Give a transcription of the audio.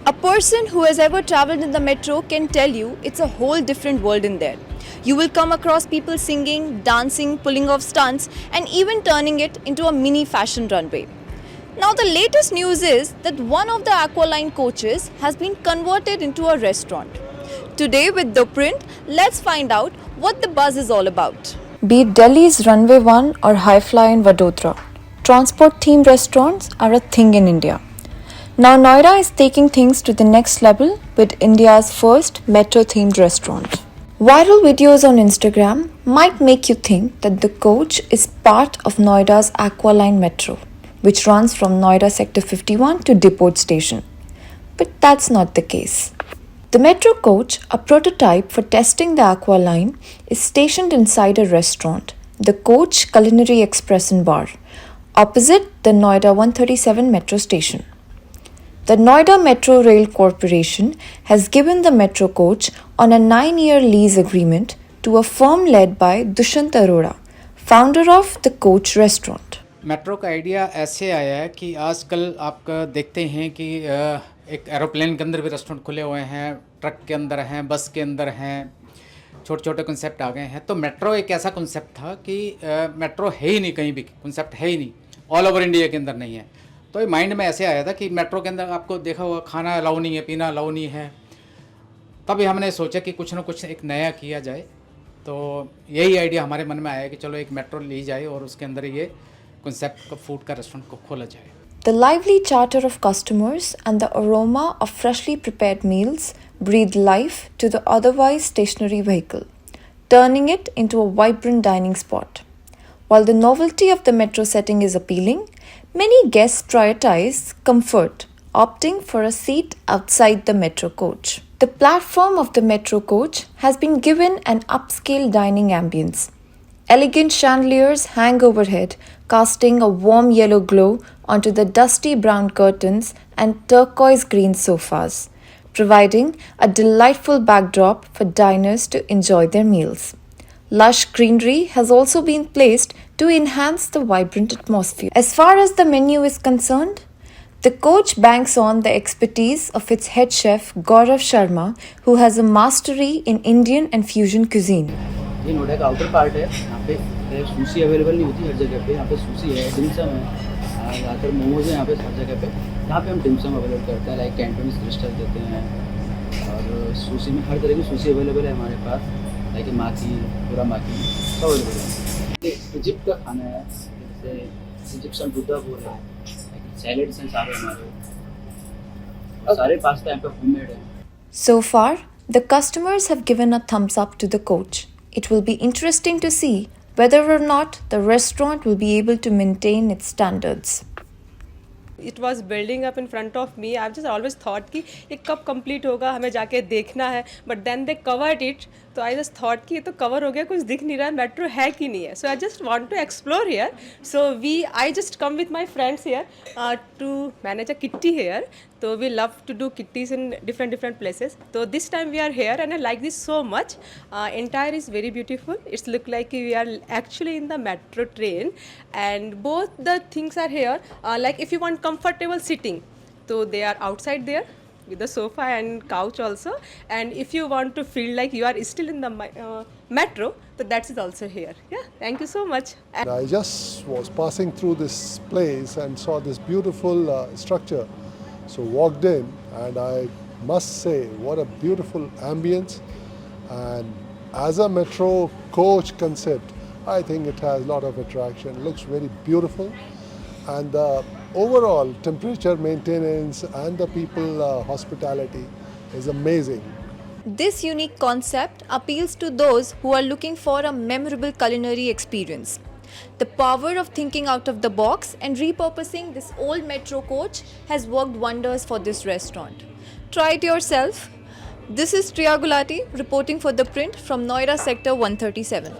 A person who has ever traveled in the metro can tell you it's a whole different world in there. You will come across people singing, dancing, pulling off stunts, and even turning it into a mini fashion runway. Now, the latest news is that one of the Aqualine coaches has been converted into a restaurant. Today, with The Print, let's find out what the buzz is all about. Be it Delhi's Runway 1 or High Fly in Vadodara, transport themed restaurants are a thing in India. Now, Noida is taking things to the next level with India's first metro themed restaurant. Viral videos on Instagram might make you think that the coach is part of Noida's Aqualine Metro, which runs from Noida Sector 51 to Depot Station. But that's not the case. The Metro coach, a prototype for testing the Aqualine, is stationed inside a restaurant, the Coach Culinary Express and Bar, opposite the Noida 137 metro station. The Noida Metro Rail Corporation has given the Metro coach on a 9-year lease agreement to a firm led by Dushyant Arora, founder of the Coach Restaurant. Metro का idea ऐसे आया है कि आजकल आप देखते हैं कि एक एरोप्लेन के अंदर भी रेस्टोरेंट खुले हुए हैं, ट्रक के अंदर हैं, बस के अंदर हैं, छोटे छोटे कॉन्सेप्ट आ गए हैं। तो मेट्रो एक ऐसा कॉन्सेप्ट था कि मेट्रो है ही नहीं, कहीं भी कॉन्सेप्ट है ही नहीं, ऑल ओवर इंडिया के अंदर नहीं है। तो ये माइंड में ऐसे आया था कि मेट्रो के अंदर आपको देखा हुआ खाना अलाउ नहीं है, पीना अलाउ नहीं है। तभी हमने सोचा कि कुछ ना कुछ एक नया किया जाए। तो यही आइडिया हमारे मन में आया कि चलो एक मेट्रो ली जाए और उसके अंदर ये कॉन्सेप्ट का फूड का रेस्टोरेंट को खोला जाए। The lively chatter of customers and the aroma of freshly prepared meals breathe life to the otherwise stationary vehicle, turning it into a vibrant dining spot. While the novelty of the metro setting is appealing, many guests prioritize comfort, opting for a seat outside the metro coach. The platform of the metro coach has been given an upscale dining ambience. Elegant chandeliers hang overhead, casting a warm yellow glow onto the dusty brown curtains and turquoise green sofas, providing a delightful backdrop for diners to enjoy their meals. Lush greenery has also been placed to enhance the vibrant atmosphere. As far as the menu is concerned, the coach banks on the expertise of its head chef Gaurav Sharma, who has a mastery in Indian and fusion cuisine. ये नोएडा का outer part है। यहाँ पे sushi available नहीं होती हर जगह पे। यहाँ पे सुशी है, डिमसम है, ज़्यादातर मोमोज है यहाँ पे हर जगह पे। यहाँ पे हम डिमसम अवेलेबल करते हैं, लाइक कैंटोनीज क्रिस्टल देते हैं। और सुशी में हर तरह की सुशी अवेलेबल है हमारे पास, लाइक माकी, पूरा माकी सब अवेलेबल है। इजिप्ट का खाना है, जैसे इजिप्शियन बुद्धा बोल है, सैलेड्स हैं सारे हमारे, सारे पास्ता यहाँ पे होममेड है। So far, the customers have given a thumbs up to the coach. It will be interesting to see whether or not the restaurant will be able to maintain its standards. It was building up in front of me. I've just always thought कि ये कब complete होगा, हमें जाके देखना है. But then they covered it. तो I just thought कि ये तो cover हो गया, कुछ दिख नहीं रहा है, metro है कि नहीं है. So I just want to explore here. So I just come with my friends here to manage a kitty here. So we love to do kitties in different places. So this time we are here and I like this so much. Entire is very beautiful. It's look like we are actually in the metro train, and both the things are here. Like if you want comfortable sitting, so they are outside there with the sofa and couch also. And if you want to feel like you are still in the metro, so that is also here. Yeah, thank you so much. I just was passing through this place and saw this beautiful structure. So walked in and I must say what a beautiful ambience, and as a metro coach concept I think it has a lot of attraction. It looks very beautiful, and the overall temperature maintenance and the people hospitality is amazing. This unique concept appeals to those who are looking for a memorable culinary experience. The power of thinking out of the box and repurposing this old metro coach has worked wonders for this restaurant. Try it yourself. This is Triya Gulati reporting for The Print from Noida Sector 137.